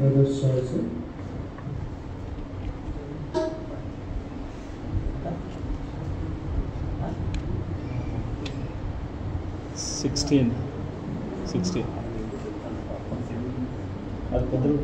Brothers choice. Sixteen అది పెద్దలు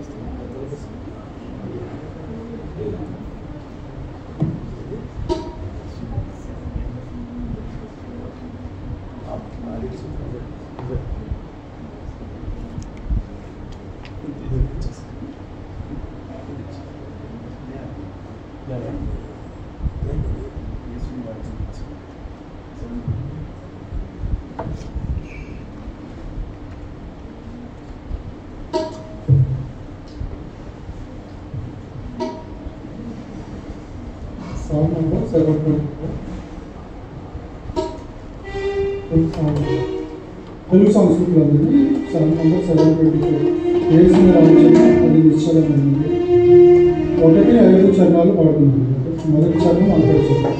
Song number 724. Telugu సంస్కృతిలో ఉంది. Song number 724. వేసిన రామచంద్ర అది నిశ్చలమైనది. 1-5 చరణాలు పాడుకున్నాను. మొదటి చరణం అంతటి చరణం.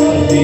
Adi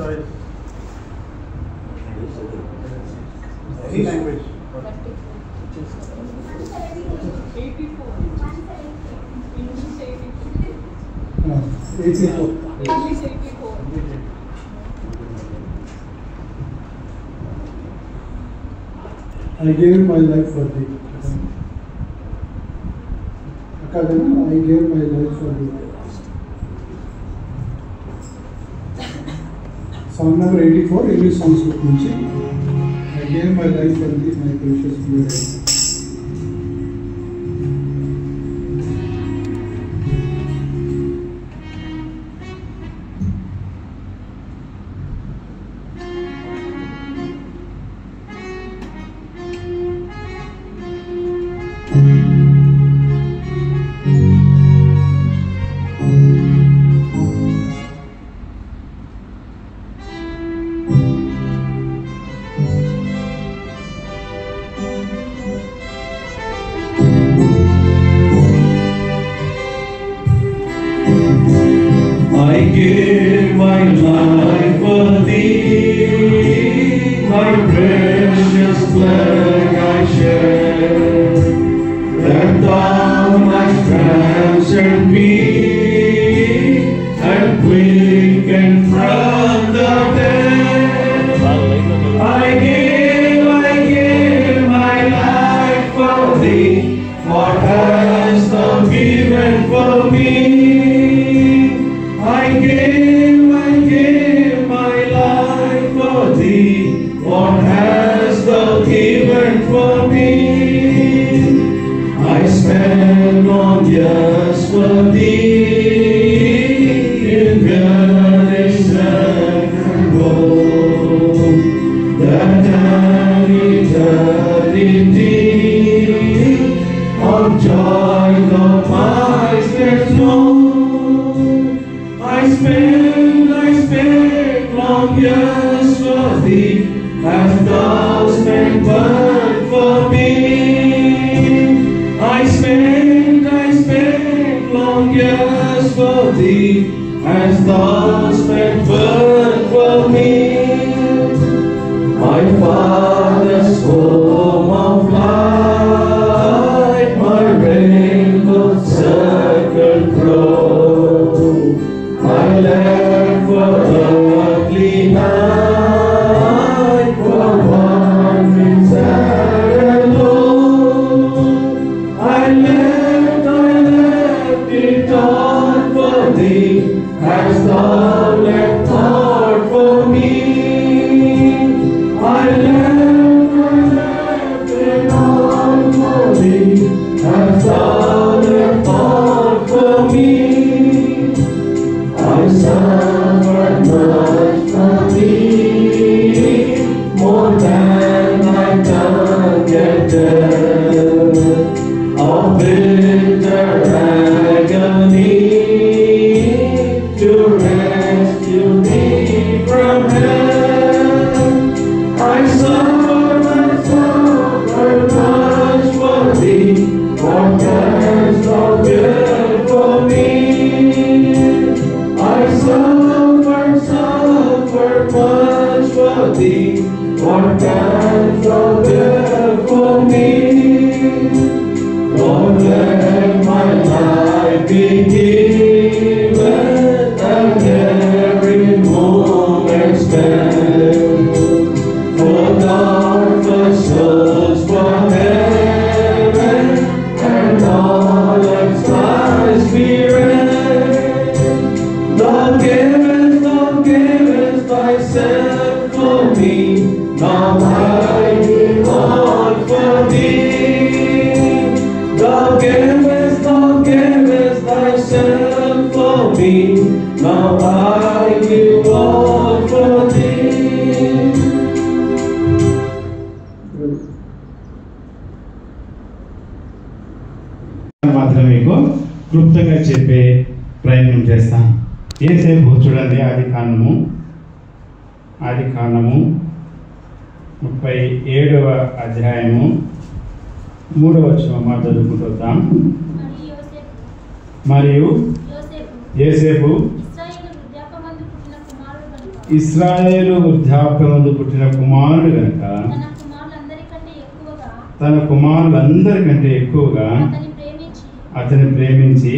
choice. Any language. 84. I gave my life for thee. Akadana, I gave my life for thee. Song number 84, English songs book nunchi. I gave my life for thee, my precious blood. I give my life for thee, my precious flag I share, that thou mightst ransom me, and quicken from the dead. I give my life for thee, what hast thou given for me? I give my life for thee, what hast thou given for me? I spend long years for thee, in veneration and gold, that an eternity of joy thou mightst know. I spend long years for thee, as thou spent birth for me. I spend long years for thee, as thou spent birth for me. My father's home of life, my rainbow circle crow, I left for earthly night, for wandering sad and alone. I left it all for thee, as thou left all for me. I left it all for thee, as thou left all for me. I suffered much for thee, more than I can tell, of bitter agony, to rescue me from hell. I suffered much for thee, what canst thou give for me? I suffered much for thee, what canst thou give for me? Lord, let my life be given, and every moment spent, for darkness souls from heaven, and all of skies be red. Thou givest thyself for me, now I give all for thee. Thou givest thyself for me, now I give all for thee. మాత్రం మీకు క్లుప్తంగా చెప్పే ప్రయత్నం చేస్తాను. ఏసేపు చూడండి, ఆది కాండము 37వ అధ్యాయము 3వ వచనం చదువుకుంటాం. మరియు యోసేపు ఇశ్రాయేలు వృద్ధాప్యమందు పుట్టిన కుమారుడు గనుక తన కుమారులందరికంటే ఎక్కువగా అతని ప్రేమించి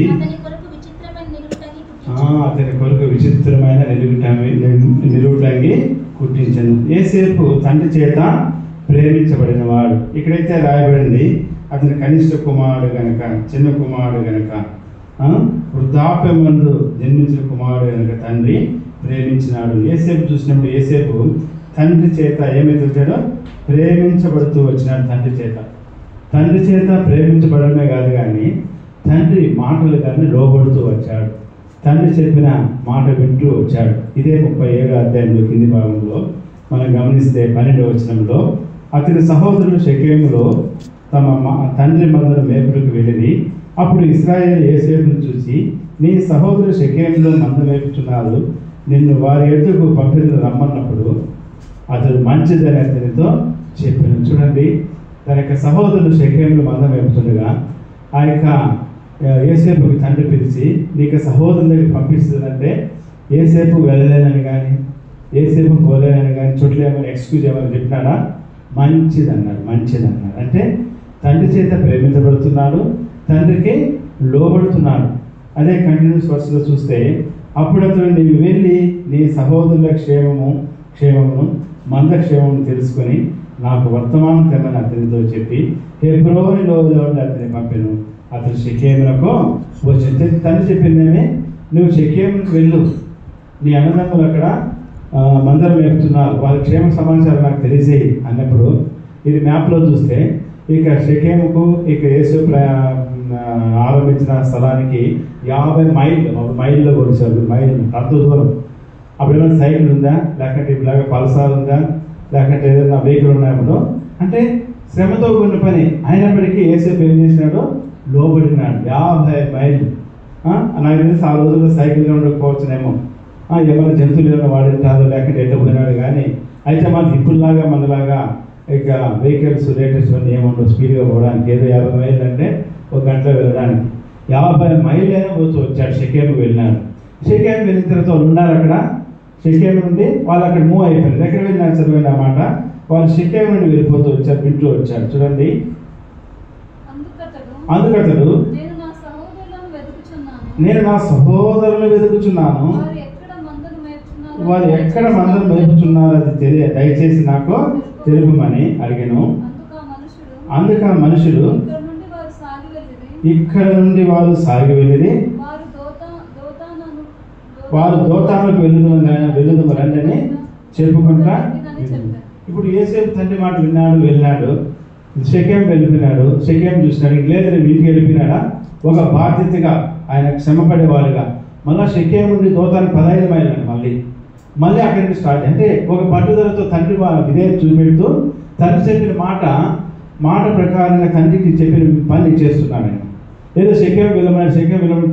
అతని కొరకు విచిత్రమైన నిలువుటంగి కుట్టించను. యేసేపు తండ్రి చేత ప్రేమించబడిన వాడు. ఇక్కడైతే రాయబడింది అతని కనిష్ట కుమారుడు గనక, చిన్న కుమారుడు గనక, వృద్ధాప్యమందు జన్మించిన కుమారుడు గనక తండ్రి ప్రేమించినాడు. యేసేపు చూసినప్పుడు యేసేపు తండ్రి చేత ఏమైతే వచ్చాడో ప్రేమించబడుతూ వచ్చినాడు. తండ్రి చేత ప్రేమించబడమే కాదు కానీ తండ్రి మాటలు కానీ లోబడుతూ వచ్చాడు. తండ్రి చెప్పిన మాట వింటూ వచ్చాడు. ఇదే 37వ అధ్యాయంలో కింది భాగంలో మనం గమనిస్తే 12వ వచనంలో అతని సహోదరులు షెకెములో తమ తండ్రి మందను మేపులకు వెళ్ళి అప్పుడు ఇశ్రాయేలు యేసేపును చూసి, నీ సహోదరులు షెకెములో మంద మేపుచున్నారు, నిన్ను వారి ఎద్దుకు పంపిణీ రమ్మన్నప్పుడు అతడు మంచిదని అతనితో చెప్పాను. చూడండి, తన యొక్క సహోదరులు షెకెములో మంద మేపుతుండగా ఆ యొక్క యేసేపుకి తండ్రి పిలిచి నీకు సహోదరుల దగ్గర పంపిస్తుందంటే యేసేపు వెళ్ళలేనని కానీ యేసేపు పోలేనని కానీ చుట్టూ ఏమైనా ఎక్స్క్యూజ్ ఏమైనా చెప్పినాడా? మంచిదన్నాడు. అంటే తండ్రి చేత ప్రేమించబడుతున్నాడు, తండ్రికి లోబడుతున్నాడు. అదే కంటిన్యూస్ వర్స్లో చూస్తే అప్పుడు అతడు నీవు వెళ్ళి నీ సహోదరుల క్షేమమును మంద క్షేమమును తెలుసుకొని నాకు వర్తమానం తెమ్మని అతనితో చెప్పి హెబ్రోనులో అతని పంపెను. అతను షెకెమునకు వచ్చి తండ్రి చెప్పిందేమే, నువ్వు షెకెమునకు వెళ్ళు, నీ అన్నదమ్ములు అక్కడ మందరం మేపుతున్నారు, వాళ్ళ క్షేమ సమాచారం నాకు తెలియజేయి అన్నప్పుడు ఇది మ్యాప్లో చూస్తే ఇక షెకెముకు ఇక యేసేపు ఆరంభించిన స్థలానికి 50 మైళ్ళు కొలిచారు. అంత దూరం. అప్పుడు ఏమైనా సైకిల్ ఉందా, లేకపోతే ఇలాగ పలసాలు ఉందా, లేకపోతే ఏదైనా వెహికల్ ఉన్నాయప్పుడు అంటే శ్రమతో కూడిన పని అయినప్పటికీ యేసేపు ఏం చేసినాడు? లోబడినాడు. 50 మైళ్ళు. నాకు తెలిసి ఆ రోజుల్లో సైకిల్ ఉండకపోవచ్చునేమో, ఏమైనా జంతువులు ఏమైనా వాడింటారు, లేకపోతే ఎట్లా పోయినాడు. కానీ అయితే మనకి ఇప్పుడులాగా మనలాగా ఇక వెహికల్స్ లేటెస్ట్ అన్నీ ఏముండవు స్పీడ్గా పోవడానికి. ఏదో 50 మైళ్ళు అంటే 1 గంటలో వెళ్ళడానికి 50 మైళ్ళైనా పోతూ వచ్చాడు. షెకెము వెళ్ళినాడు. షెకెము వెళ్ళిన తర్వాత వాళ్ళు ఉన్నారు అక్కడ. షెకెము నుండి వాళ్ళు అక్కడ మూవ్ అయిపోయారు. దగ్గర వెళ్ళినారు చదివిన అన్నమాట. వాళ్ళు షెకెము నుండి వెళ్ళిపోతూ వచ్చారు, వింటూ వచ్చారు. చూడండి, అందుకతడు నేను నా సహోదరులను వెతుకుచున్నాను, వారు ఎక్కడ మందను మేపుచున్నారు అది దయచేసి నాకు తెలుపమని అడిగాను. అందుకు ఆ మనుషులు ఇక్కడ నుండి వారు సాగి వెళ్ళి వారు దోతానుకు వెళ్ళుదు రండి చెప్పుకుంటా. ఇప్పుడు యేసేపు తండ్రి మాట వెళ్ళాడు. షెకెము వెళ్ళిపోయినాడు. షెకెము చూసినాడు. లేదు ఇంటికి వెళ్ళిపోయినాడా? ఒక బాధ్యతగా ఆయన శ్రమపడేవాళ్ళుగా మళ్ళీ షెకెము నుండి దోతానికి 15 మైళ్ళు మళ్ళీ అక్కడి నుంచి స్టార్ట్. అంటే ఒక పట్టుదలతో తండ్రి ఇదే చూపెడుతూ తండ్రి చెప్పిన మాట ప్రకారంగా తండ్రికి చెప్పిన పని చేస్తున్నాడు ఆయన. ఏదో షెకెము వెళ్ళమని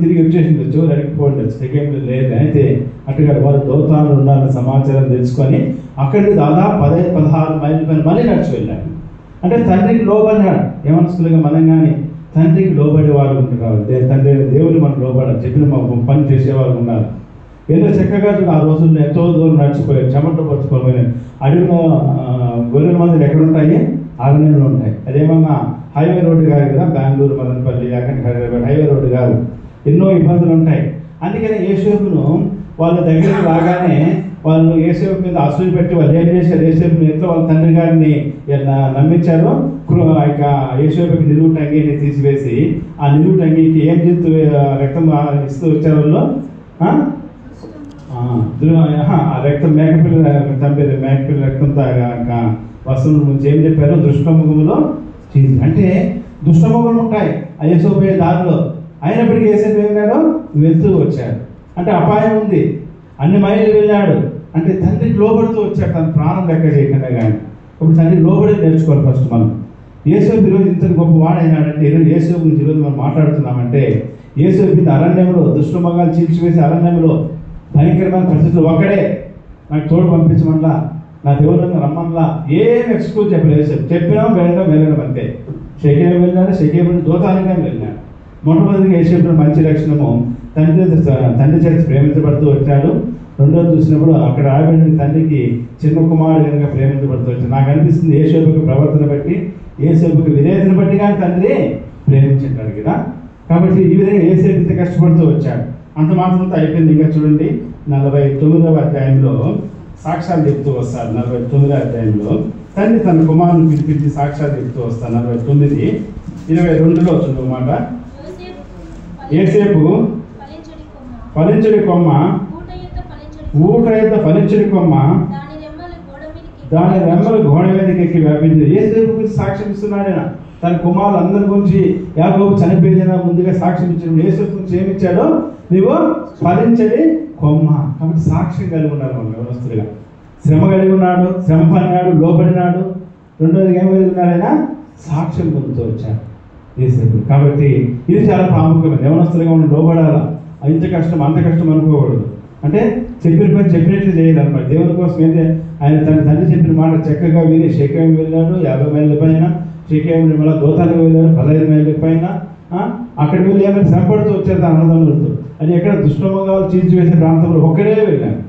తిరిగి వచ్చేసింది, చివరి అడిగిపోండి. షెకెము లేదు. అయితే అట్టుగా వాళ్ళు దోతాలు ఉండాలన్న సమాచారం తెలుసుకొని అక్కడి నుంచి దాదాపు 15-16 మైళ్ళ పైన మళ్ళీ నడిచి వెళ్ళాడు. అంటే తండ్రికి లోబడినాడు. ఏమనుసులుగా మనం కానీ తండ్రికి లోబడే వాళ్ళు ఉంటారు. తండ్రి దేవుని మనం లోబడాలి, చెప్పిన పని చేసేవాళ్ళు ఉన్నారు. ఏదో చక్కగా ఆ రోజుల్లో ఎంతో దూరం నడిచిపోయారు, చెమటలు పరుచుకోవాలి. అడవిలో గొర్రెల మందులు ఎక్కడ ఉంటాయి? అరణ్యంలో ఉంటాయి. అదేమన్నా హైవే రోడ్డు కాదు కదా, బెంగళూరు మదనపల్లి లేకపోతే హైదరాబాద్ హైవే రోడ్డు కాదు. ఎన్నో ఇబ్బందులు ఉంటాయి. అందుకని యేసేపును వాళ్ళ దగ్గరికి రాగానే వాళ్ళు యేసేపు మీద అసూయ పెట్టి వాళ్ళు ఏం చేశారు? యేసేపుని ఎట్లా వాళ్ళ తండ్రి గారిని నమ్మించారో ఇక యేసేపుకి నిలువు టంగిని తీసివేసి ఆ నిలువు టంగికి ఏం చేస్తూ రక్తం ఇస్తూ వచ్చారు వాళ్ళు. ఆ రక్తం మేకపిల్ల చంపేది, మేకపిల్ల రక్తంతో వస్తువుల నుంచి ఏం చెప్పారు? దుష్టముఖములో చీజ్. అంటే దుష్టముఖములు ఉంటాయి ఆ యేసేపు దారిలో. అయినప్పటికీ యేసేపు ఏమన్నాడు? వెళ్తూ వచ్చాడు. అంటే అపాయం ఉంది. అన్ని మైళ్ళు వెళ్ళాడు. అంటే తండ్రికి లోబడుతూ వచ్చాడు, తన ప్రాణం లెక్క చేయకుండా. కానీ ఇప్పుడు తండ్రి లోబడి నేర్చుకోవాలి ఫస్ట్ మనం. యేసేపు ఈరోజు ఇంత గొప్ప వాడైనాడంటే ఈరోజు యేసేపు గురించి ఈరోజు మనం మాట్లాడుతున్నామంటే యేసేపు అరణ్యంలో దుష్టమగాలు చీల్చివేసి అరణ్యంలో భయంకరమైన పరిస్థితులు ఒక్కడే నాకు తోడు పంపించమనలా, నా దేవుళ్ళని రమ్మనలా, ఏం ఎక్స్క్యూజ్ చెప్పలేదు. చెప్పినా వెళ్ళడం అంతే. షెకెము వెళ్ళాడు. షెకెము దోతానిగా వెళ్ళాడు. మొట్టమొదటిగా యేసేపు మంచి లక్షణము తండ్రి చేత ప్రేమించబడుతూ వచ్చాడు. రెండోది చూసినప్పుడు అక్కడ రాబడిన తండ్రికి చిన్న కుమారుడు కనుక ప్రేమించబడుతూ వచ్చాడు. నాకు అనిపిస్తుంది యేసోబుకు ప్రవర్తన బట్టి, యేసోబుకు విధేయతను బట్టి కానీ తండ్రి ప్రేమించాడు కదా. కాబట్టి ఈ విధంగా యేసేపు ఇంత కష్టపడుతూ వచ్చాడు. అంత మాత్రంతో అయిపోయింది. ఇంకా చూడండి 49వ అధ్యాయంలో సాక్ష్యాలు చెప్తూ వస్తారు. 49వ అధ్యాయంలో తండ్రి తన కుమారుని పిలిపించి సాక్ష్యాలు చెప్తూ వస్తారు. 49:22లో వచ్చిన మాట, యేసేపు ఫలించడి కొమ్మ, ఊట యొక్క ఫలించడి కొమ్మ, దాని రెమ్మలు గోడ మీదకి ఎక్కి వ్యాపించింది. యేసేపు గురించి సాక్ష్యం ఇస్తున్నాడు ఆయన. తన కుమారులు అందరి గురించి యాకోబు చనిపోయిన ముందుగా సాక్ష్యం ఇచ్చినప్పుడు యేసేపు గురించి ఏమిచ్చాడో, నీవు ఫలించడి కొమ్మ. కాబట్టి సాక్ష్యం కలిగి ఉన్నారు మనం యవనస్తులుగా. శ్రమ కలిగి ఉన్నాడు, శ్రమ పడినాడు, లోబడినాడు. రెండోది ఏం కలిగి ఉన్నాడు ఆయన? సాక్ష్యం పొందుతూ వచ్చాడు యేసేపు. కాబట్టి ఇది చాలా ప్రాముఖ్యమైనది. యవనస్తులుగా మనం లోబడాలా. ఇంత కష్టం అంత కష్టం అనుకోకూడదు. అంటే చెప్పిన పని చెప్పినట్లు చేయాలన్నమాట. దేవుని కోసం అయితే ఆయన తన తండ్రి చెప్పిన మాట చక్కగా విని షెకెము వెళ్ళాడు. 50 మైళ్ళ పైన, షెకెము మళ్ళీ దోతానికి వెళ్ళాడు 15 మైళ్ళ పైన. అక్కడికి వెళ్ళి ఏమైనా శ్రమపడుతూ వచ్చారు తన అన్నదమ్ములతో. అది ఎక్కడ దుష్టమంగాలు చీల్చివేసే ప్రాంతంలో ఒక్కడే వెళ్ళాను.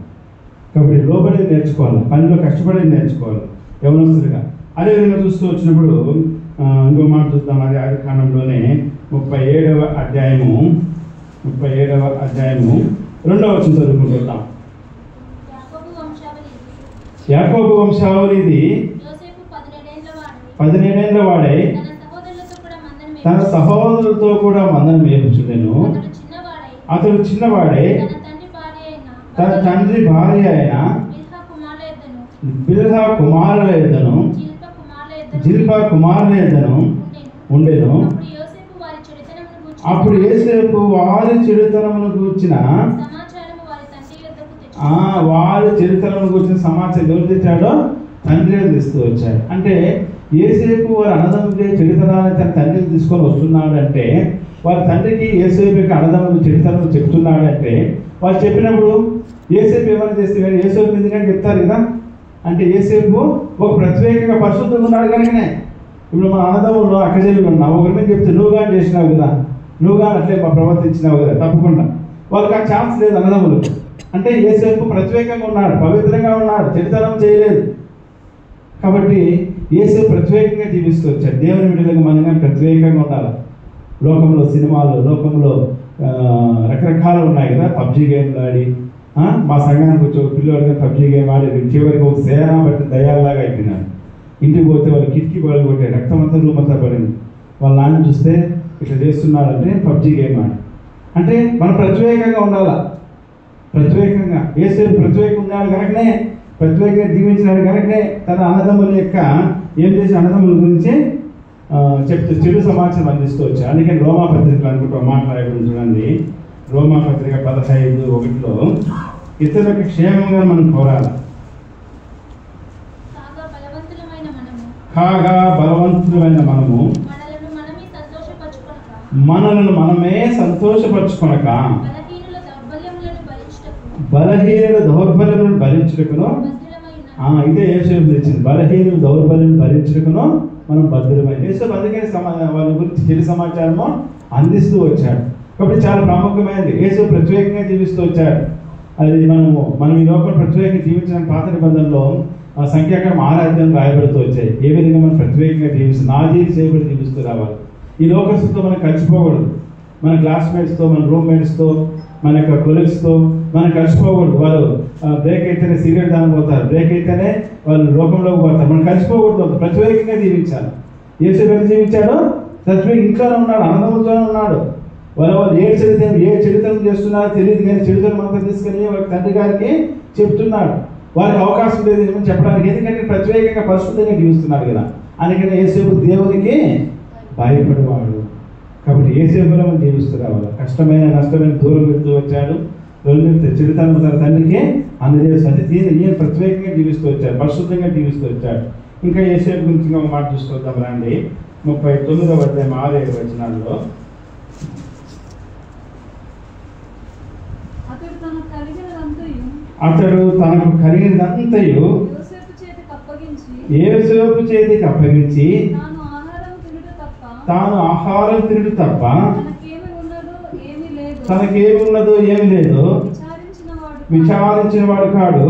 కాబట్టి లోబడి నేర్చుకోవాలి, పనిలో కష్టపడి నేర్చుకోవాలి యవనస్తులుగా. అదేవిధంగా చూస్తూ వచ్చినప్పుడు ఇంకో మాట చూద్దాం. అది ఆదికాండంలోనే 37వ అధ్యాయము 2వ వచనం చదువుకుంటాం. యాకోబు వంశావళిది 17 ఏళ్ల వాడై తన సహోదరులతో కూడా మందను మేపుచుండెను. అతడు చిన్నవాడే తన తండ్రి భార్య అయిన బిల్హా కుమారుల యొద్దను జిల్పా కుమారుల యొద్దను ఉండెను. అప్పుడు యేసేపు వారి చెడుతనమును గూర్చిన సమాచారం ఎవరు తెచ్చాడో తండ్రి తెస్తూ వచ్చాడు. అంటే యేసేపు వారి అన్నదమ్ములకి చెడుతనాన్ని తన తండ్రికి తీసుకొని వస్తున్నాడు. అంటే వారి తండ్రికి యేసేపు యొక్క అన్నదమ్ములు చెడుతనం చెప్తున్నాడంటే వాళ్ళు చెప్పినప్పుడు యేసేపు ఏమైనా చేస్తే యేసేపు ఎందుకని చెప్తారు కదా. అంటే యేసేపు ఒక ప్రత్యేకంగా పరిశుద్ధంగా ఉన్నాడు కనుకనే. ఇప్పుడు మన అన్నదమ్ములు అక్కజల్లు ఉన్నావు, ఒకరి మీద చెప్తే నువ్వు కానీ చేసినావు కదా, నువ్వు కానీ అట్లే ప్రవర్తించినావు కదా, తప్పకుండా వాళ్ళకి ఆ ఛాన్స్ లేదు అన్నదమ్ములు. అంటే యేసేపు ప్రత్యేకంగా ఉన్నాడు, పవిత్రంగా ఉన్నాడు, చెడుతనం చేయలేదు. కాబట్టి యేసేపు ప్రత్యేకంగా జీవిస్తూ వచ్చాడు. దేవుని బిడ్డలకు మనగా ప్రత్యేకంగా ఉండాలి. లోకంలో సినిమాలు, లోకంలో రకరకాలు ఉన్నాయి కదా. పబ్జీ గేమ్లు ఆడి, మా సంఘానికి వచ్చి ఒక పిల్లవాడిగా పబ్జీ గేమ్ ఆడి చివరికి ఒక సేనా బట్టి దయాల్లాగా అయిపోయినాడు. ఇంటికి పోతే వాళ్ళు కిటికీ పగలు కొట్టే రక్తం అంతా రూమంతా పడింది. వాళ్ళ నాన్న చూస్తే ఇట్లా చేస్తున్నాడంటే పబ్జీ గేమ్ ఆడి. అంటే మనం ప్రత్యేకంగా ఉండాలా. ప్రత్యేకంగా యేసేపు ప్రత్యేకంగా ఉన్నాడు కనుకనే, ప్రత్యేకంగా జీవించినాడు కనుకనే తన అన్నదమ్ముల యొక్క ఏం చేసిన అన్నదమ్ముల గురించి చెప్తూ చెడు సమాచారం అందిస్తూ వచ్చారు. అందుకని రోమా పత్రికలు అనుకుంటూ మాట్లాడడం చూడండి. రోమా పత్రిక 15:1 ఇతరులకు క్షేమంగా మనం కోరాలి. కాగా బలవంతులమైన మనము మనలను మనమే సంతోషపరచుకొనక బలహీనుల దౌర్బల్యములను భరించుటకును, ఇదే యేసేపు తెచ్చింది. బలహీనుల దౌర్బల్యం భరించుటకును మనం భద్రమైన. యేసేపు అందుకని వాళ్ళ గురించి చెడు సమాచారము అందిస్తూ వచ్చాడు. కాబట్టి చాలా ప్రాముఖ్యమైనది. యేసేపు ప్రత్యేకంగా జీవిస్తూ వచ్చాడు. అది మనం ఈ లోపల ప్రత్యేకంగా జీవించడానికి పాత నిబంధనలో సంఖ్యాకారం 6 రాయబడుతూ వచ్చాయి. ఏ విధంగా మనం ప్రత్యేకంగా జీవిస్తూ నాజీరు చేయబడి జీవిస్తూ రావాలి. ఈ లోకస్తుతో మనం కలిసిపోకూడదు. మన క్లాస్మేట్స్తో, మన రూమ్మేట్స్తో, మన యొక్క కొలీగ్స్తో మనం కలిసిపోకూడదు. వాళ్ళు బ్రేక్ అయితేనే సిగరెట్ దాని పోతారు, బ్రేక్ అయితేనే వాళ్ళు లోకంలోకి పోతారు. మనం కలిసిపోకూడదు, ప్రత్యేకంగా జీవించాలి. యేసేపు జీవించాడు ప్రత్యేక ఇంట్లోనే ఉన్నాడు, అన్నదమ్ములతోనే ఉన్నాడు. వాళ్ళు ఏ చెడుతనం చేస్తున్నారో తెలియదు, కానీ చెడుతనం అంతా తీసుకొని వాళ్ళ తండ్రి గారికి చెప్తున్నాడు. వారికి అవకాశం లేదు ఏమని చెప్పడానికి, ఎందుకంటే ప్రత్యేకంగా పరిశుద్ధంగా జీవిస్తున్నాడు కదా. అందుకని యేసేపు దేవునికి భయపడేవాడు. కాబట్టి యేసేపులో మనం జీవిస్తూ రావాలి. కష్టమైన నష్టమైన దూరం వెళ్తూ వచ్చాడు. చెడుతనం తన తండ్రికి అందజేస్తాడు. ఈయన ప్రత్యేకంగా జీవిస్తూ వచ్చాడు, పరిశుద్ధంగా జీవిస్తూ వచ్చాడు. ఇంకా యేసేపు గురించి ఒక మాట చూసుకొద్దాం రండి. 39వ అధ్యాయం 6-7 వచనాల్లో అతడు తనకు కలిగినదంతయు యేసేపు చేతికి అప్పగించి తాను ఆహారం తినుడు తప్ప తనకేమి ఉన్నదో ఏమి లేదు విచారించిన వాడు కాడు.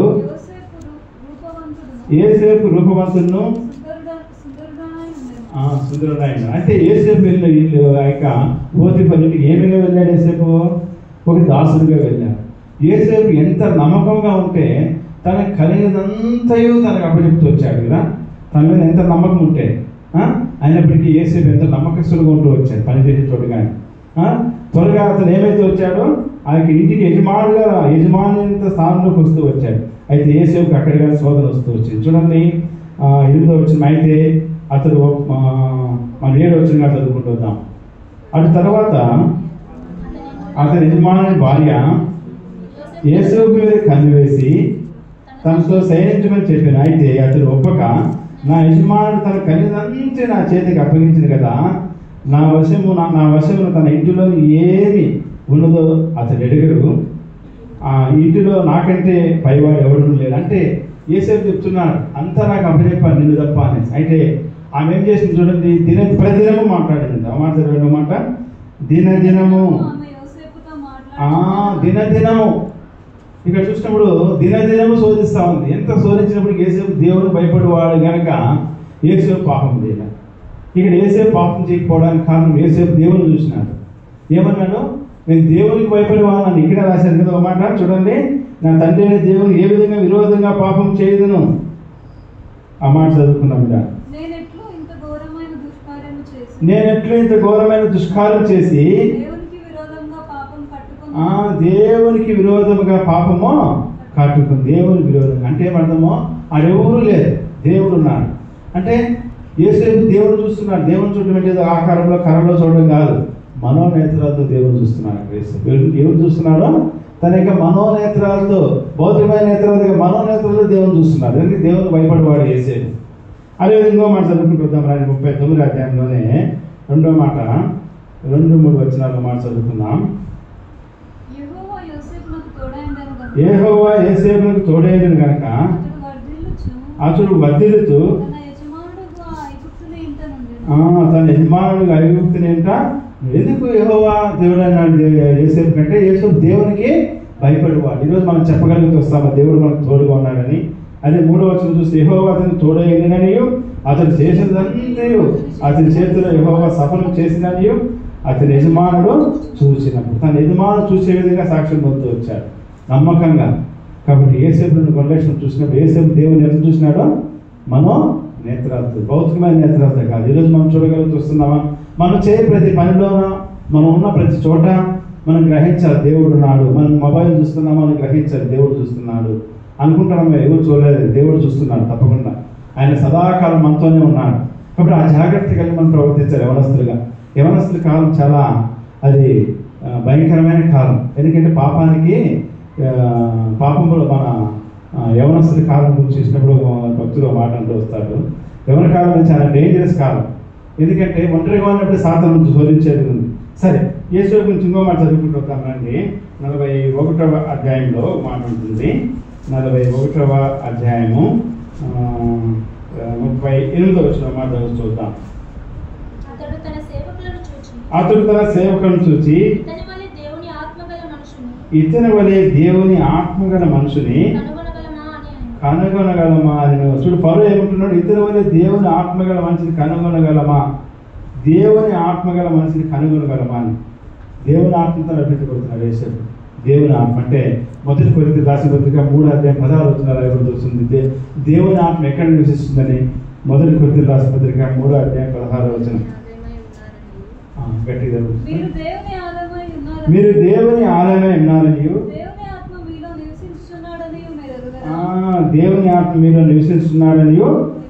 యోసేపు రూపవంతుడును సుందరుడైన. అంటే యోసేపు ఇక పోతీఫరు ఇంటికి ఏమిగా వెళ్ళాడు? యోసేపు ఒక దాసుడిగా వెళ్ళాడు. యోసేపు ఎంత నమ్మకంగా ఉంటే తనకు కలిగినంతయు తనకు అప్పచెప్తూ వచ్చాడు కదా. తన మీద ఎంత నమ్మకం ఉంటే అయినప్పటికీ యోసేపు ఎంత నమ్మకస్తులుగా ఉంటూ వచ్చాడు పనిచేసే చోటు. కానీ త్వరగా అతను ఏమైతే వచ్చాడో ఆ ఇంటికి యజమాని స్థానంలోకి వస్తూ వచ్చాడు. అయితే యోసేపుకి అక్కడిగా శోధన వస్తూ వచ్చింది. చూడండి 8వ వచనం. అయితే అతడు మనం 7వ వచనంగా చదువుకుంటూ వద్దాం. అటు తర్వాత అతని యజమాని భార్య యోసేపు మీద కన్ను వేసి తనతో శయనించమని చెప్పిన. అయితే అతడు ఒప్పక, నా యజమానుడు తన కలిగినంతే నా చేతికి అప్పగించింది కదా, నా వశమును తన ఇంటిలో ఏమి ఉన్నదో అతడు అడిగరు, ఆ ఇంటిలో నాకంటే పైవాడు ఎవడు లేడు. అంటే యోసేపు చెప్తున్నాడు, అంతా నాకు అప్పచెప్పాను నిన్ను తప్ప అనేసి. అయితే ఆమె ఏం చేసింది చూడండి, ప్రతిదినము మాట్లాడింది. ఆ మాట రెండో మాట, దినదినము. ఇక్కడ చూసినప్పుడు దినదినము శోధిస్తూ ఉంది. ఎంత శోధించినప్పుడు యోసేపు దేవుడు భయపడేవాడు కనుక యోసేపు పాపం చేయలేదు. ఇక్కడ యోసేపు పాపం చేయకపోవడానికి కారణం యోసేపు దేవుని చూసినాడు. ఏమన్నాడు? నేను దేవునికి భయపడేవాడిని. ఇక్కడ రాశాను కదా ఒక మాట చూడండి, నా తండ్రి అయిన దేవుని ఏ విధంగా విరోధంగా పాపం చేయదును. ఆ మాట చదువుకున్నాం. నేను ఎట్లు ఇంత ఘోరమైన దుష్కార్యం చేసి దేవునికి విరోధముగా పాపము కట్టుకుంది. దేవునికి విరోధంగా అంటే ఏమర్థమో, ఆడెవరూ లేదు, దేవుడు ఉన్నాడు. అంటే యోసేపు దేవుడు చూస్తున్నాడు. దేవుని చూడడం అంటే ఆకారంలో కర్రలో చూడడం కాదు, మనోనేత్రాలతో దేవుడు చూస్తున్నాడు. ఎవరు చూస్తున్నాడో తన యొక్క మనోనేత్రాలతో, భౌతికమైన నేత్రాలతో మనోనేత్రాలతో దేవుని చూస్తున్నాడు. ఎందుకంటే దేవుని భయపడేవాడు యోసేపు. అదేవిధంగా మాట చదువుకుంటుద్దాం. 39వ అధ్యాయంలోనే 2వ మాట 2-3 వచనాల్లో మాట చదువుకుందాం. యెహోవా యోసేపునకు తోడైండును గనుక అతడు వర్ధిల్లుచు తన యజమానుడిగా ఐగుప్తుని ఏంట. ఎందుకు యెహోవా దేవుడు అన్నాడు యోసేపు కంటే? యోసేపు దేవునికి భయపడేవాడు. ఈరోజు మనం చెప్పగలిగితే వస్తామా దేవుడు మనకు తోడుగా ఉన్నాడని? అదే 3వ వచనం చూస్తే, యెహోవా అతను తోడైండుననియు అతడు చేసినదంతయు అతని చేతిలో యెహోవా సఫలం చేసిననియు అతని యజమానుడు చూసినప్పుడు. తన యజమానుడు చూసే విధంగా సాక్ష్యం పొందుతూ వచ్చాడు నమ్మకంగా. కాబట్టి యోసేపు కొనలేషన్ చూసినప్పుడు యోసేపు దేవుని ఎంత చూసినాడో మనో నేత్రాలతో, భౌతికమైన నేత్రాలతో కాదు. ఈరోజు మనం చూడగలుగుతూ వస్తున్నామా? మనం చేయ ప్రతి పనిలోనూ, మనం ఉన్న ప్రతి చోట మనం గ్రహించాలి దేవుడు ఉన్నాడు. మనం మొబైల్ చూస్తున్నామా, మనం గ్రహించాలి దేవుడు చూస్తున్నాడు. అనుకుంటున్నాం ఎవరు చూడలేదు, దేవుడు చూస్తున్నాడు తప్పకుండా. ఆయన సదాకాలం మనతోనే ఉన్నాడు. కాబట్టి ఆ జాగ్రత్త కలిగి మనం ప్రవర్తించాలి యవనస్తులుగా. యవనస్తుల కాలం చాలా అది భయంకరమైన కాలం. ఎందుకంటే పాపంలో మన యవనస్తుల కాలం గురించి చూసినప్పుడు భక్తులు మాట అంటూ వస్తాడు. యవన కాలం చాలా డేంజరస్ కాలం. ఎందుకంటే ఒంటరిగా ఉన్నప్పుడు సాతాను నుంచి శోధించేది ఉంది. సరే, యేసు గురించి ఇంకో మాట చదువుకుంటూ వస్తానండి. 41వ అధ్యాయంలో మాట ఉంటుంది. 41వ అధ్యాయము 38వ వచనం మాట చూద్దాం. అతడు తన సేవకులను చూచి ఇతని వలె దేవుని ఆత్మగల మనుషుని కనుగొనగలమా అని. చూడు, ఫరో ఏమంటున్నాడు? ఇతని వలె దేవుని ఆత్మగల మనిషిని కనుగొనగలమా, దేవుని ఆత్మగల మనిషిని కనుగొనగలమా అని. దేవుని ఆత్మతో నడిపించబడుతున్నాడు యేసేపు. దేవుని ఆత్మ అంటే మొదటి కొరింథీయులకు రాసిన పత్రిక 3వ అధ్యాయం 16వ వచనాలు ఎవరు చూస్తుంది దేవుని ఆత్మ ఎక్కడ నివసిస్తుందని. మొదటి కొరింథీయులకు రాసిన పత్రిక 3వ అధ్యాయం 16వ వచనం. గట్టిగా మీరు దేవుని ఆలయమై ఉన్నారనియు దేవుని ఆత్మ మీలో నివసిస్తున్నాడనియో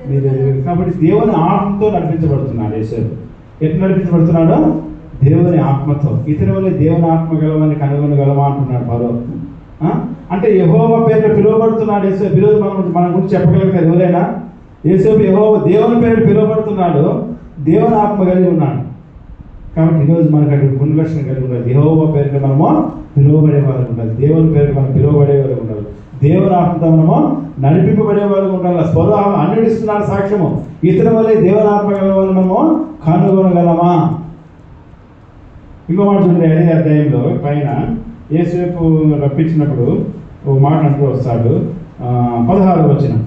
మీరు. కాబట్టి దేవుని ఆత్మతో నడిపించబడుతున్నాడు యేసేపు. ఎట్లా నడిపించబడుతున్నాడో? దేవుని ఆత్మతో. ఇతని వల్ల దేవుని ఆత్మ గలవని కనుగొనగలమా అంటున్నాడు ఫరో. అంటే యెహోవా పేరు పిలువబడుతున్నాడు యేసేపు. ఈరోజు మన గురించి చెప్పగలుగుతారు ఎవరైనా? యేసేపు యెహోవా దేవుని పేరు పిలువబడుతున్నాడు, దేవుని ఆత్మ కలిగి ఉన్నాడు. కాబట్టి ఈరోజు మనకు అక్కడ పునర్లక్షణం కలిగి ఉండాలి. యెహోవా పేరుకి మనము పిలువబడే వాళ్ళకు ఉండాలి, దేవుని పేరుకి మనం పిలువబడే వాళ్ళకు ఉండాలి, దేవుని ఆత్మతో మనము నడిపింపబడే వాళ్ళకు ఉండాలి. స్వరు అన్నిడిస్తున్నాడు సాక్ష్యము. ఇతని వల్లే దేవుని ఆత్మ గల వాళ్ళు మనము కనుగొనగలమా? ఇంకో మాట చూడండి, 5వ అధ్యాయంలో పైన యేసేపు రప్పించినప్పుడు ఓ మాట అంటూ వస్తాడు. 16 వచనం,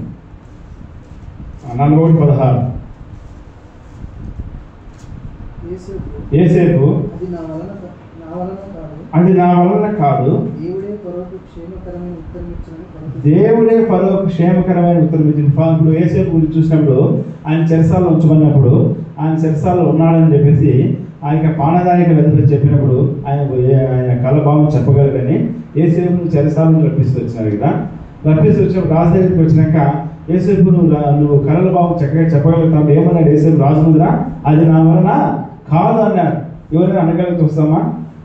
41:16. యేసేపు అది నా వలన కాదు, దేవుడే ఫరోకు క్షేమకరమైన ఉత్తరం ఇచ్చింది. ఇప్పుడు యేసేపు గురించి చూసినప్పుడు ఆయన చెరసాలలో ఉంచమన్నప్పుడు ఆయన చెరసాలలో ఉన్నాడని చెప్పేసి ఆ యొక్క పానదాయకులు అధిపతి చెప్పినప్పుడు ఆయన కలభావం చెప్పగలరని యేసేపును చెరసాలను రప్పిస్తూ వచ్చినారు కదా. రప్పిస్తూ వచ్చినప్పుడు రాజు దగ్గరికి వచ్చినాక యేసేపు నువ్వు కలల భావం చక్కగా చెప్పగలుగుతావు. ఏమన్నాడు యేసేపు రాజు ముందర? అది నా వలన కాదు అన్నాడు. ఎవరైనా అనగలిగి చూస్తామా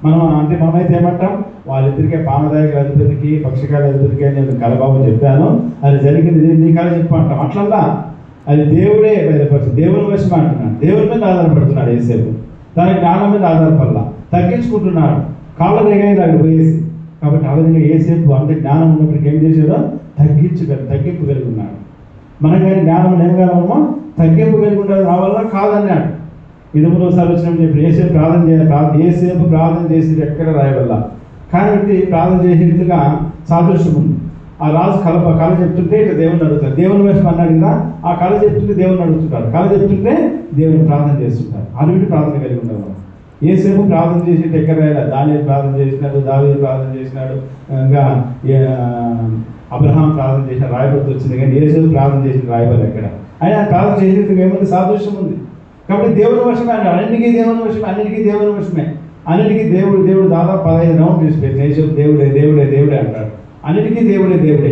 మనం? అంటే మనమైతే ఏమంటాం? వాళ్ళిద్దరికే పానదాయకుల అధిపతికి పక్షకాల అధిపతికి నేను కలభావం చెప్పాను, అది జరిగింది, నీ కళ చెప్పు అంటాం. అట్లల్లా అది దేవుడే బయలుపరచు. దేవుని వశం అంటున్నాడు. దేవుని మీద ఆధారపడుతున్నాడు యేసేపు. తన జ్ఞానం మీద ఆధారపడలా, తగ్గించుకుంటున్నాడు కాళ్ళ రేగాయి అక్కడ పోయేసి. కాబట్టి ఆ విధంగా యేసేపు అంత జ్ఞానం ఉన్నప్పటికీ ఏం చేశాడో తగ్గింపు కలిగి ఉన్నాడు. మనం కానీ జ్ఞానం ఏమగలమో తగ్గింపు కలిగి ఉండదు నా వల్ల కాదన్నాడు. ఇది మూడోసారి వచ్చినప్పుడు చెప్పి యేసేపు ప్రార్థన చేసి ఎక్కడ రాయవల్ల కానీ ప్రార్థన చేసేట్టుగా సాదృశ్యం ఉంది. ఆ రాజు కళ చెప్తుంటే ఇట్లా దేవుని అడుగుతారు. దేవుని వేషం అన్నాడు కదా, ఆ కళ చెప్తుంటే దేవుని అడుగుతుంటారు, కళ చెప్తుంటే దేవుని ప్రార్థన చేస్తుంటారు. అటువంటి ప్రార్థన కలిగి ఉండవు. యేసేపు ప్రార్థన చేసి ఎక్కడ రాయాలి? దానియేలు ప్రార్థన చేసినాడు, దావీదు ప్రార్థన చేసినాడు, ఇంకా అబ్రహాం ప్రార్థన చేసిన రాయబడి వచ్చింది. కానీ యేసేపు ప్రార్థన చేసిన రాయబడి ఎక్కడ? ఆయన ప్రార్థన చేసేట్టుగా ఏముంది? సాదృశ్యం ఉంది. కాబట్టి దేవుని వశమే అన్నాడు. అన్నిటికీ దేవుని వశమే, అన్నిటికీ దేవుని వశమే, అన్నిటికీ దేవుడు దాదాపు 15 రౌండ్ తీసుకెళ్ళి యేసేపు దేవుడే దేవుడే దేవుడే అంటాడు. అన్నిటికీ దేవుడే.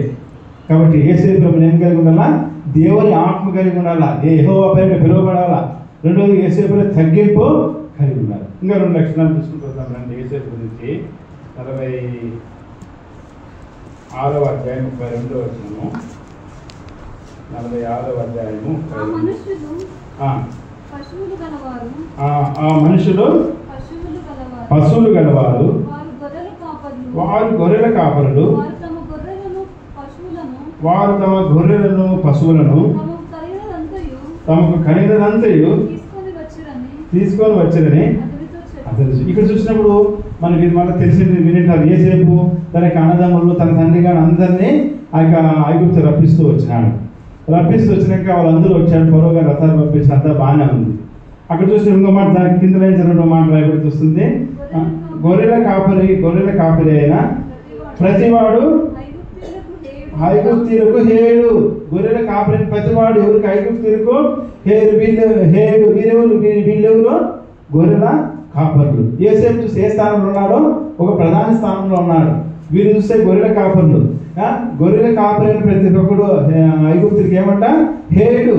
కాబట్టి యేసేపు ఏం కలిగి ఉండాలా? దేవుని ఆత్మ కలిగి ఉండాలా, యెహోవా పేరున పిలువబడాలా. రెండోది యేసేపులో తగ్గింపు కలిగి ఉండాలి. ఇంకా 2 లక్షణాలు చూసుకుంటూ వద్దాం రండి. యేసేపు గురించి 46వ అధ్యాయం 32వ వచనము. 46వ అధ్యాయము. ఆ మనుషులు పశువులు గలవారు, వారు గొర్రెల కాపరులు, వారు తమ గొర్రెలను పశువులను తమకు ఖరీదనంతయు తీసుకొని వచ్చారని అతను. ఇక్కడ చూసినప్పుడు మనకి మళ్ళీ తెలిసింది వినింటారు. యేసేపు తన యొక్క అన్నదమ్ములు తన తండ్రి గారు అందరినీ ఆ యొక్క ఐగుప్తు రప్పిస్తూ వచ్చినాక వాళ్ళందరూ వచ్చాడు. ఫరో గారు రథాలు పంపించి అంతా బాగానే ఉంది. అక్కడ చూసిన ఇంకో మాట, దానికి కింద నుంచి 2 మాట రాయబడి వస్తుంది. గొర్రెల కాపరి అయిన ప్రతివాడు ఐగుప్తీయులకు హేడు. గొర్రెల కాపరి ప్రతివాడు ఎవరికి? ఐగుప్తీయులకు హేడు. వీళ్ళెవరు? గొర్రెల కాపరులు. యేసేపు చూస్తే ఏ స్థానంలో ఉన్నాడో? ఒక ప్రధాన స్థానంలో ఉన్నాడు. వీళ్ళు చూస్తే గొర్రెల కాపరులు. గొర్రెల కాపరి ప్రతి ఒక్కడు ఐగుప్తుడికి ఏమంట? హేడు.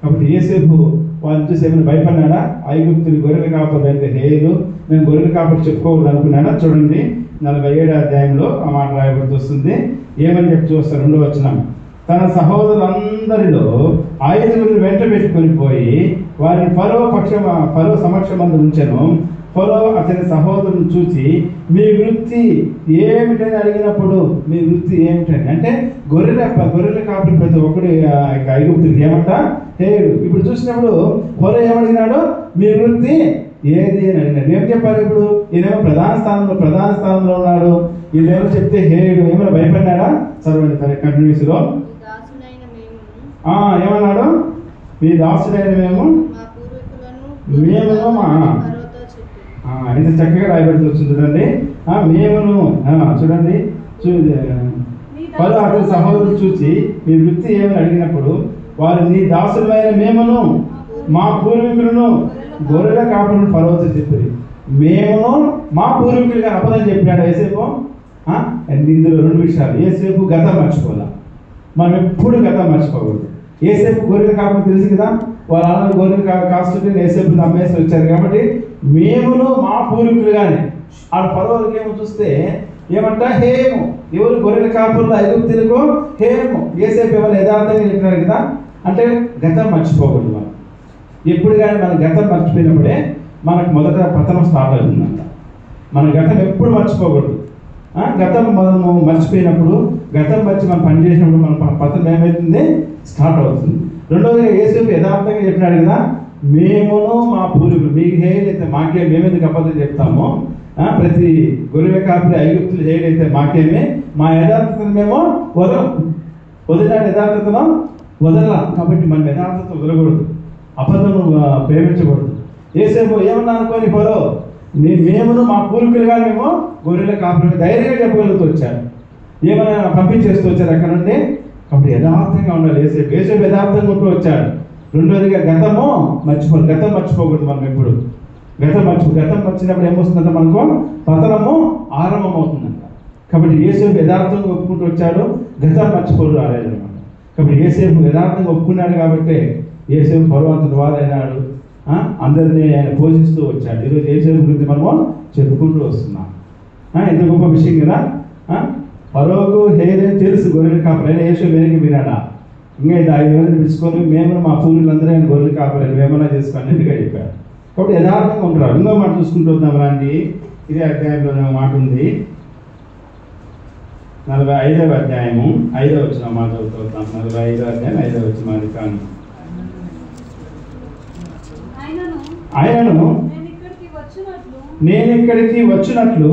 కాబట్టి యేసేపు వాళ్ళని చూసి ఏమైనా భయపడినాడా? ఐగుప్తుడి గొర్రెల కాపరులు అంటే హేడు, మేము గొర్రెల కాపరి చెప్పుకోకూడదు అనుకున్నాడా? చూడండి 47వ అధ్యాయంలో ఆ మాట రాయబడి వస్తుంది. ఏమని చెప్పి చూస్తారు? 2వ వచనం. తన సహోదరులందరిలో 5 వెంట పెట్టుకొని పోయి వారిని ఫరో సమక్షమందు ఉంచెను. ఫరో అతని సహోదరుని చూసి మీ వృత్తి ఏమిటని అడిగినప్పుడు, మీ వృత్తి ఏమిటని అంటే గొర్రెల కాపరి ప్రతి ఒక్కడు ఐగుప్తుడికి ఏమంట? హేడు. ఇప్పుడు చూసినప్పుడు ఫరో ఏమడిగినాడు? మీ వృత్తి ఏది అని అడిగినాడు. ఏం చెప్పారు? ఇప్పుడు ఈయనేమో ప్రధాన స్థానంలో ఉన్నాడు, వీళ్ళేమో చెప్తే హేడు. ఏమైనా భయపడినాడా? చదవండి తన కంటిన్యూస్లో. ఏమన్నాడు? మీ దాసుడైన మేము ఇంత చక్కగా రాయబడి వచ్చింది చూడండి. మేమును చూడండి ఫరో అతని సహోదరులు చూసి మీ వృత్తి ఏమని అడిగినప్పుడు వారు నీ దాసులమైన మేమును మా పూర్వీకులను గొర్రెల కాపరులను ఫరోతో చెప్పారు. మేమును మా పూర్వీకులుగా అబద్ధం చెప్పినాడు యేసేపు. ఇందులో 2 విషయాలు. యేసేపు గతం మర్చిపోలే. మనం ఎప్పుడు గతం మర్చిపోకూడదు. యేసేపు గొర్రెల కాపరు తెలుసు కదా, వాళ్ళ అన్న గొర్రెలు కాస్తుంటే యేసేపుని అమ్మేసి వచ్చారు. కాబట్టి మేమును మా పూర్వీకులుగానే. ఆ ఫరోకి ఏమో చూస్తే ఏమంట? హేము. ఎవరు? గొర్రెల కాపురులు ఐగుప్తీయులకు హేము. యేసేపు ఎవరు? యథార్థంగా చెప్పినారు కదా. అంటే గతం మర్చిపోకూడదు. మనం ఎప్పుడు కానీ మన గతం మర్చిపోయినప్పుడే మనకు మొదట పతనం స్టార్ట్ అవుతుందంట. మన గతం ఎప్పుడు మర్చిపోకూడదు. గతం మనము మర్చిపోయినప్పుడు, గతం మర్చి మనం పని చేసినప్పుడు మన పతనం ఏమవుతుంది? స్టార్ట్ అవుతుంది. రెండోదిగా యేసేపు యథార్థంగా చెప్పినాడు కదా, మేమును మా పూర్వీకులు మీకు హేయలైతే మాకే మేమెందుకు అబద్ధం చెప్తామో, ప్రతి గొర్రెల కాపరి ఐగుప్తులు చేయడైతే మాకేమే మా యథార్థతను మేము వదిలిన యథార్థతను వదలాం. కాబట్టి మన యథార్థత వదలకూడదు, అబద్ధము ప్రేమించకూడదు. యేసేపు ఏమన్నా అనుకోని ఫరో మేమును మా పూర్వీకులుగా మేము గొర్రెల కాపరి ధైర్యంగా చెప్పగలుగుతూ వచ్చారు, ఏమైనా పంపించేస్తూ వచ్చారు అక్కడ నుండి. కాబట్టి యథార్థంగా ఉండాలి. యేసేపు యథార్థంగా ఉంటూ వచ్చాడు. రెండోదిగా గతం మర్చిపోకూడదు. మనం ఎప్పుడు గతం మర్చినప్పుడు ఏమొస్తుందంటే మనకు పతనము ఆరంభం అవుతుందంట. కాబట్టి యేసేపు యథార్థంగా ఒప్పుకుంటూ వచ్చాడు, గతం మర్చిపోడు రాలేదన్నమాట. కాబట్టి యేసేపు యథార్థంగా ఒప్పుకున్నాడు కాబట్టి యేసేపు ఫరో అంత వారైనాడు, అందరినీ ఆయన పోషిస్తూ వచ్చాడు. ఈరోజు యేసేపు గురించి మనము చెప్పుకుంటూ వస్తున్నాం. ఎంత గొప్ప విషయం కదా. ఫరోకు తెలుసు గొర్రెలు కాపరి యేసేపు వెనక్కి మీరాడా, ఇంకా ఇది 5 రోజులు పిలుచుకొని మేము మా పూర్వీకులందరూ ఆయన గొర్రెలు కాపరి ఏమన్నా చేసుకోండిగా చెప్పారు. కాబట్టి యథార్థంగా ఉంటారు. ఇంకో మాట చూసుకుంటూ వద్దాం రండి. ఇదే అధ్యాయంలో మాట ఉంది, 45వ అధ్యాయము 5వ వచనం మాట చదువుతాం. 45వ అధ్యాయం 5వ వచనం. అది కానీ ఆయనను నేను ఇక్కడికి వచ్చినట్లు